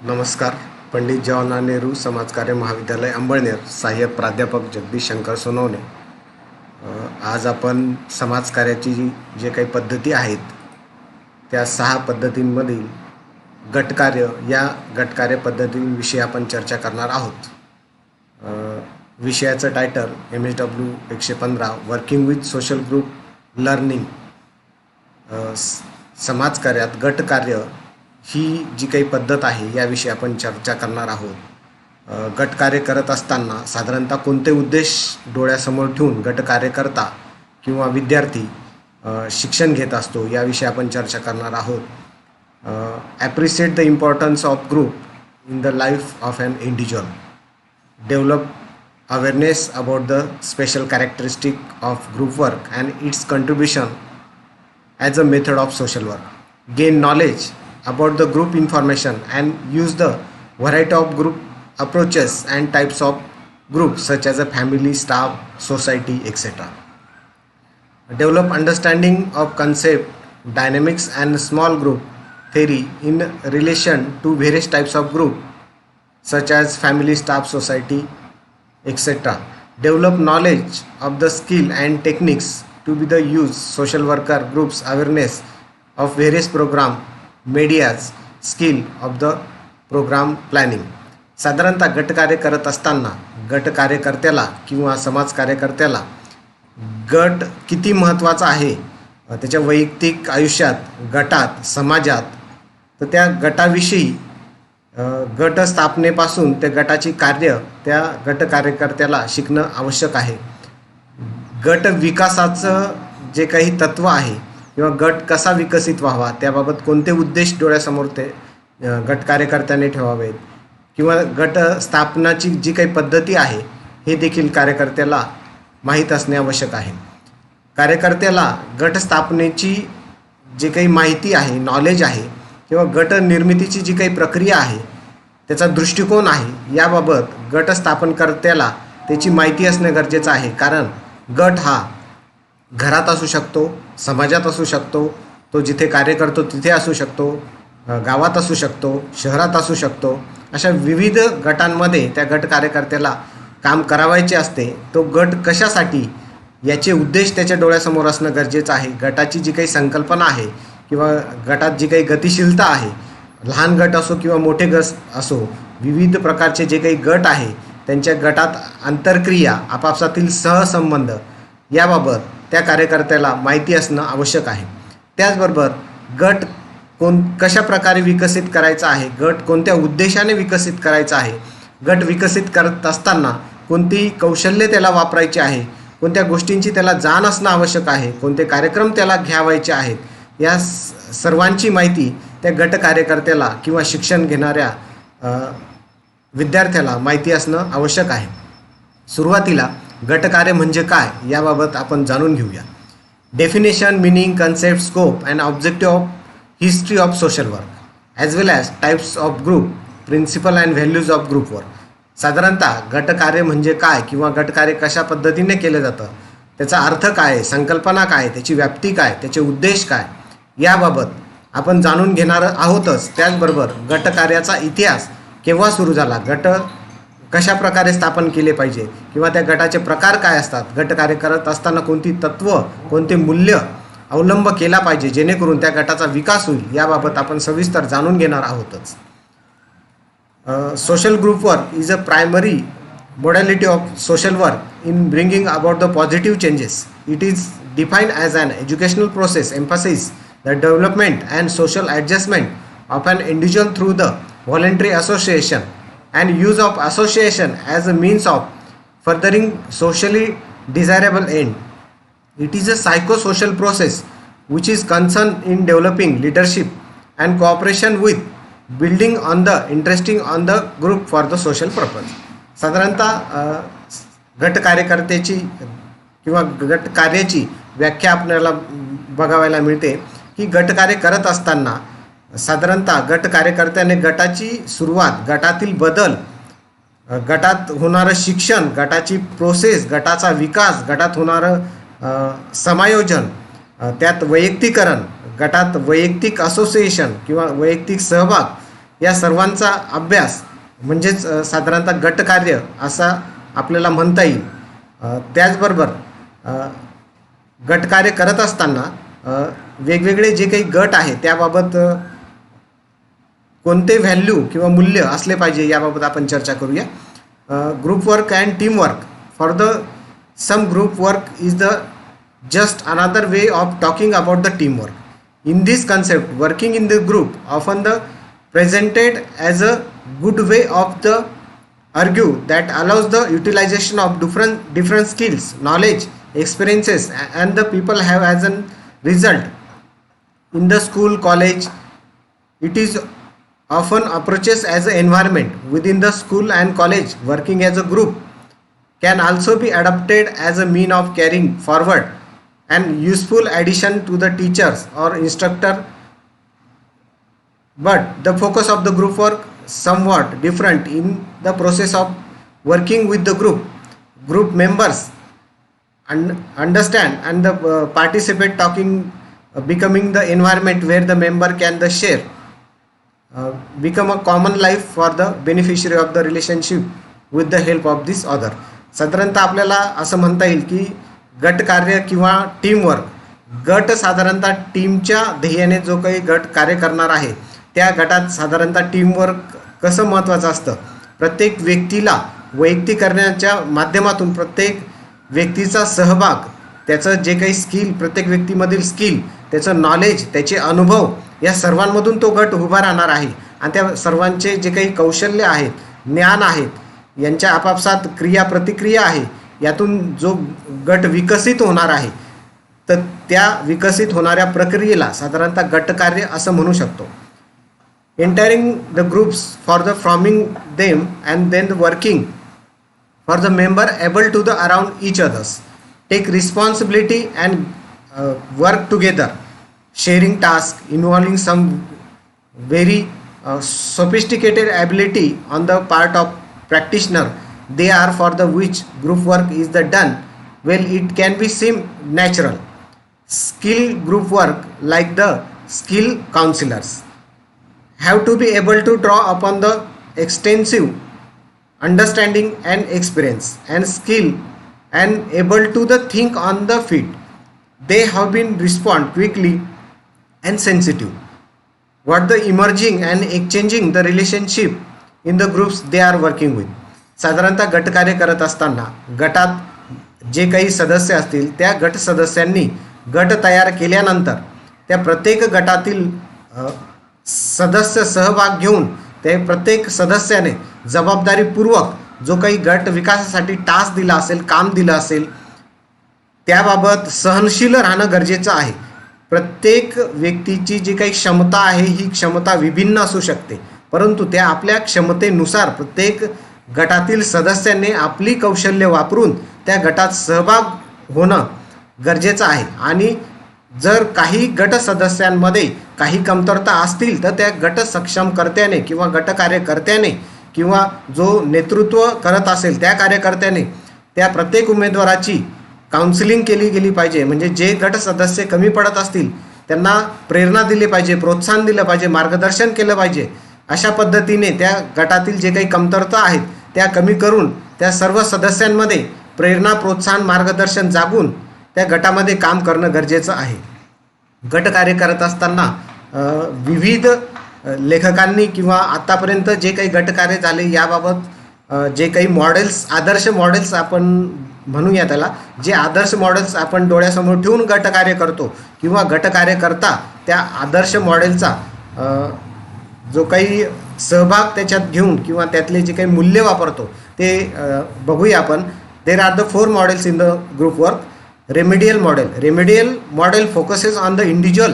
नमस्कार. पंडित जवाहरलाल नेहरू समाजकार्य महाविद्यालय अंबळनेर, सहाय्यक प्राध्यापक जगदीश शंकर सोनवणे. आज आपण समाजकार्याची जे काही पद्धती आहेत त्या 6 पद्धतींमधील गटकार्य या गटकार्य पद्धतींविषयी आपण चर्चा करणार आहोत. विषयाचं title MSW 115 working with social group learning. समाजकार्यात गटकार्य ही जी काही पद्धत आहे याविषयी आपण चर्चा करणार आहोत. गटकार्य करत असताना साधारणतः कोणते उद्देश डोळ्यासमोर ठेवून गटकार्यकर्ता किंवा विद्यार्थी शिक्षण घेत असतो याविषयी आपण चर्चा करणार आहोत. Appreciate the importance of group in the life of an individual. Develop awareness about the special characteristic of group work and its contribution as a method of social work. Gain knowledge about the group information and use the variety of group approaches and types of groups such as a family, staff, society, etc. Develop understanding of concept, dynamics and small group theory in relation to various types of group such as family, staff, society, etc. Develop knowledge of the skill and techniques to be the use social worker groups awareness of various program medias skill of the programme planning. साधारणतः गटकार्य करत असताना गटकार्यकर्त्याला किंवा समाज कार्यकर्त्याला गट किती महत्त्वाचा आहे त्याच्या वैयक्तिक आयुष्यात, गटात, समाजात, तर त्या गटाविषयी गट स्थापनेपासून त्या गटाची कार्य त्या गटकार्यकर्त्याला शिकणं आवश्यक आहे. गट विकासाचं जे काही तत्त्व आहे किंवा गट कसा विकसित व्हावा त्याबाबत कोणते उद्देश डोळ्यासमोर ते गट कार्यकर्त्याने ठेवावेत किंवा गट स्थापनाची जी काही पद्धती आहे हे देखील कार्यकर्त्याला माहीत असणे आवश्यक आहे. कार्यकर्त्याला गट स्थापनेची जी काही माहिती आहे, नॉलेज आहे किंवा गट निर्मितीची जी काही प्रक्रिया आहे त्याचा दृष्टिकोन आहे याबाबत गट स्थापनकर्त्याला त्याची माहिती असणे गरजेचं आहे. कारण गट हा घरात असू शकतो, समाजात असू शकतो, तो जिथे कार्य करतो तिथे असू शकतो, गावात असू शकतो, शहरात असू शकतो. अशा विविध गटांमध्ये त्या गट कार्यकर्त्याला काम करावायचे असते. तो गट कशासाठी याचे उद्देश त्याच्या डोळ्यासमोर असणं गरजेचं आहे. गटाची जी काही संकल्पना आहे किंवा गटात जी काही गतिशीलता आहे, लहान गट असो किंवा मोठे गट असो, विविध प्रकारचे जे काही गट आहे त्यांच्या गटात आंतरक्रिया, आपापसातील सहसंबंध याबाबत त्या कार्यकर्त्याला माहिती असणं आवश्यक आहे. त्याचबरोबर गट कशा प्रकारे विकसित करायचा आहे, गट कोणत्या उद्देशाने विकसित करायचा आहे, गट विकसित करत असताना कोणती कौशल्ये त्याला वापरायची आहे, कोणत्या गोष्टींची त्याला जाण असणं आवश्यक आहे, कोणते कार्यक्रम त्याला घ्यावायचे आहेत, या सर्वांची माहिती त्या गट कार्यकर्त्याला किंवा शिक्षण घेणाऱ्या विद्यार्थ्याला माहिती असणं आवश्यक आहे. सुरुवातीला गटकार्य म्हणजे काय याबाबत आपण जाणून घेऊया. Definition, meaning, concept, scope and objective of history of social work as well as types of group, principle and values of group work. साधारणतः गटकार्य म्हणजे काय किंवा गटकार्य कशा पद्धतीने केलं जातं, त्याचा अर्थ काय, संकल्पना काय, त्याची व्याप्ती काय, त्याचे उद्देश काय याबाबत आपण जाणून घेणार आहोतच. त्याचबरोबर गटकार्याचा इतिहास केव्हा सुरू झाला, गट कशा प्रकारे स्थापन केले पाहिजे किंवा त्या गटाचे प्रकार काय असतात, गटकार्य करत असताना कोणती तत्त्व, कोणते मूल्य अवलंब केला पाहिजे जेणेकरून त्या गटाचा विकास होईल याबाबत आपण सविस्तर जाणून घेणार आहोतच. Social group work is a primary modality of social work in bringing about the positive changes. It is defined as an educational process emphasizes the development and social adjustment of an individual through the voluntary association and use of association as a means of furthering socially desirable end. It is a psychosocial process which is concerned in developing leadership and cooperation with building on the interesting on the group for the social purpose. साधारणतः गट कार्यकर्त्याची किंवा गट कार्याची व्याख्या आपल्याला बघायला मिळते की गटकार्य करत असताना साधारणतः गट कार्यकर्त्याने गटाची सुरुवात, गटातील बदल, गटात होणारं शिक्षण, गटाची प्रोसेस, गटाचा विकास, गटात होणारं समायोजन, त्यात वैयक्तिकरण, गटात वैयक्तिक असोसिएशन किंवा वैयक्तिक सहभाग या सर्वांचा अभ्यास म्हणजेच साधारणतः गटकार्य असा आपल्याला म्हणता येईल. त्याचबरोबर गटकार्य करत असताना वेगवेगळे जे काही गट आहे त्याबाबत कोणते व्हॅल्यू किंवा मूल्य असले पाहिजे याबाबत आपण चर्चा करूया. Group work and team work. For the some group work is the just another way of talking about the teamwork. In this concept, working in the group often the presented as a good way of the argue that allows the utilization of different skills, knowledge, experiences and the people have as a result. In the school, college, it is often approaches as an environment. Within the school and college, working as a group can also be adopted as a mean of carrying forward and useful addition to the teachers or instructor, but the focus of the group work somewhat different. In the process of working with the group members understand and the participate talking becoming the environment where the member can the share become a common life for the beneficiary of the relationship with the help of this other. साधारणतः आपल्याला असं म्हणता येईल की गटकार्य किंवा teamwork, गट साधारणतः टीमच्या ध्येयाने जो काही गट कार्य करणार आहे त्या गटात साधारणतः टीमवर्क कसं महत्त्वाचं असतं. प्रत्येक व्यक्तीला वैयक्तिक करण्याच्या माध्यमातून प्रत्येक व्यक्तीचा सहभाग, त्याचं जे काही स्किल, प्रत्येक व्यक्तीमधील स्किल, त्याचं नॉलेज, त्याचे अनुभव या सर्वांमधून तो गट उभा राहणार आहे आणि त्या सर्वांचे जे काही कौशल्य आहेत, ज्ञान आहेत, यांच्या आपापसात क्रिया प्रतिक्रिया आहे, यातून जो गट विकसित होणार आहे तर त्या विकसित होणाऱ्या प्रक्रियेला साधारणतः गटकार्य असं म्हणू शकतो. Entering the groups for the forming them and then the working for the member able to the around each others take responsibility and work together sharing task involving some very sophisticated ability on the part of practitioner. They are for the which group work is the done well, it can be seem natural. Skill group work like the skill counselors have to be able to draw upon the extensive understanding and experience and skill and able to the think on the feet. They have been respond quickly and sensitive what the emerging and exchanging the relationship in the groups they are working with. साधारणतः गटकार्य करत असताना गटात जे काही सदस्य असतील त्या गट सदस्यांनी गट तयार केल्यानंतर त्या प्रत्येक गटातील सदस्य सहभाग घेऊन ते प्रत्येक सदस्याने जबाबदारीपूर्वक जो काही गट विकासासाठी टास्क दिला असेल, काम दिलं असेल, त्याबाबत सहनशील राहणं गरजेचं आहे. प्रत्येक व्यक्तीची जी काही क्षमता आहे ही क्षमता विभिन्न असू शकते, परंतु त्या आपल्या क्षमतेनुसार प्रत्येक गटातील सदस्यांनी आपली कौशल्य वापरून त्या गटात सहभाग होणं गरजेचं आहे. आणि जर काही गट सदस्यांमध्ये काही कमतरता असतील तर त्या गट सक्षमकर्त्याने किंवा गटकार्यकर्त्याने किंवा जो नेतृत्व करत असेल त्या कार्यकर्त्याने त्या प्रत्येक उमेदवाराची काउन्सिलिंग केली गेली पाहिजे. म्हणजे जे गट सदस्य कमी पडत असतील त्यांना प्रेरणा दिली पाहिजे, प्रोत्साहन दिलं पाहिजे, मार्गदर्शन केलं पाहिजे. अशा पद्धतीने त्या गटातील जे काही कमतरता आहेत त्या कमी करून त्या सर्व सदस्यांमध्ये प्रेरणा, प्रोत्साहन, मार्गदर्शन जागून त्या गटामध्ये काम करणं गरजेचं आहे. गटकार्य करत असताना विविध लेखकांनी किंवा आत्तापर्यंत जे काही गटकार्य झाले याबाबत जे काही मॉडेल्स, आदर्श मॉडेल्स आपण म्हणूया त्याला, जे आदर्श मॉडेल्स आपण डोळ्यासमोर ठेवून गटकार्य करतो किंवा गटकार्य करता त्या आदर्श मॉडेलचा जो काही सहभाग त्याच्यात घेऊन किंवा त्यातले जे काही मूल्य वापरतो ते बघूया आपण. There are the 4 models in the group work. Remedial model focuses on the individual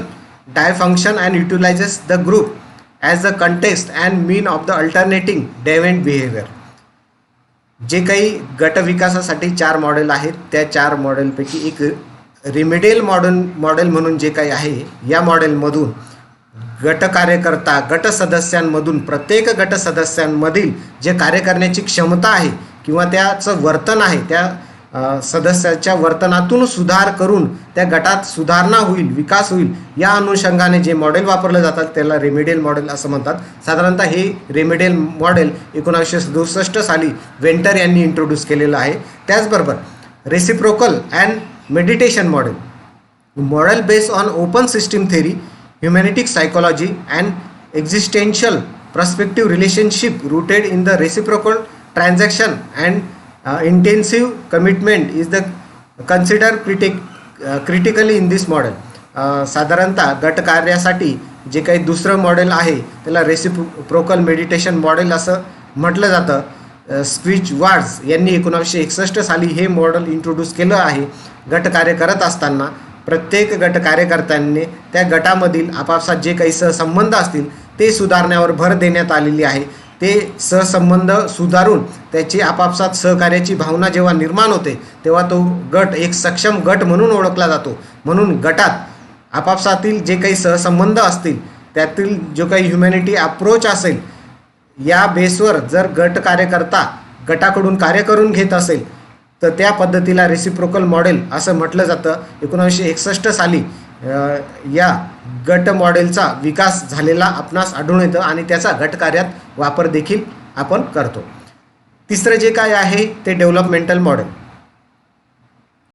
dysfunction and utilizes the group as the context and mean of the alternating deviant behaviour. जे काही गट विकासासाठी 4 मॉडेल आहेत त्या 4 मॉडेलपैकी एक रेमेडियल मॉडेल म्हणून जे काही आहे या मॉडेलमधून गट कार्यकर्ता, गट सदस्यांमधून प्रत्येक गट सदस्यांमधील जे कार्य करण्याची क्षमता आहे किंवा त्याचं वर्तन आहे, त्या सदस्याच्या वर्तनातून सुधार करून त्या गटात सुधारणा होईल, विकास होईल, या अनुषंगाने जे मॉडेल वापरलं जातात त्याला रेमेडियल मॉडेल असं म्हणतात. साधारणतः हे रेमेडियल मॉडेल 1967 साली वेंटर यांनी इंट्रोड्यूस केलेलं आहे. त्याचबरोबर reciprocal and meditation model based on open system theory, humanistic psychology and existential perspective relationship rooted in the reciprocal transaction and intensive commitment is the consider critically in this model. साधारणतः गट कार्यासाठी जे काही दुसरं model आहे त्याला reciprocal meditation model असं म्हटलं जातं. स्क्विच-वार्ड्स यांनी 1961 साली हे मॉडेल इंट्रोड्यूस केलं आहे. गट कार्य करत असताना प्रत्येक गट कार्यकर्त्यांनी त्या गटामधील आपापसात जे काही सहसंबंध असतील ते सुधारण्यावर भर देण्यात आलेली आहे. ते सहसंबंध सुधारून त्याची आपापसात सहकार्याची भावना जेव्हा निर्माण होते तेव्हा तो गट एक सक्षम गट म्हणून ओळखला जातो. म्हणून गटात आपापसातील जे काही सहसंबंध असतील त्यातील जो काही ह्युमॅनिटी अप्रोच असेल या बेसवर जर गट कार्यकर्ता गटाकडून कार्य करून घेत असेल तर त्या पद्धतीला रेसिप्रोकल मॉडेल असं म्हटलं जातं. 1961 साली या गट मॉडेलचा विकास झालेला आपणास आढळून येतं आणि त्याचा गटकार्यात वापर देखील आपण करतो. तिसरं जे काय आहे ते डेव्हलपमेंटल मॉडेल.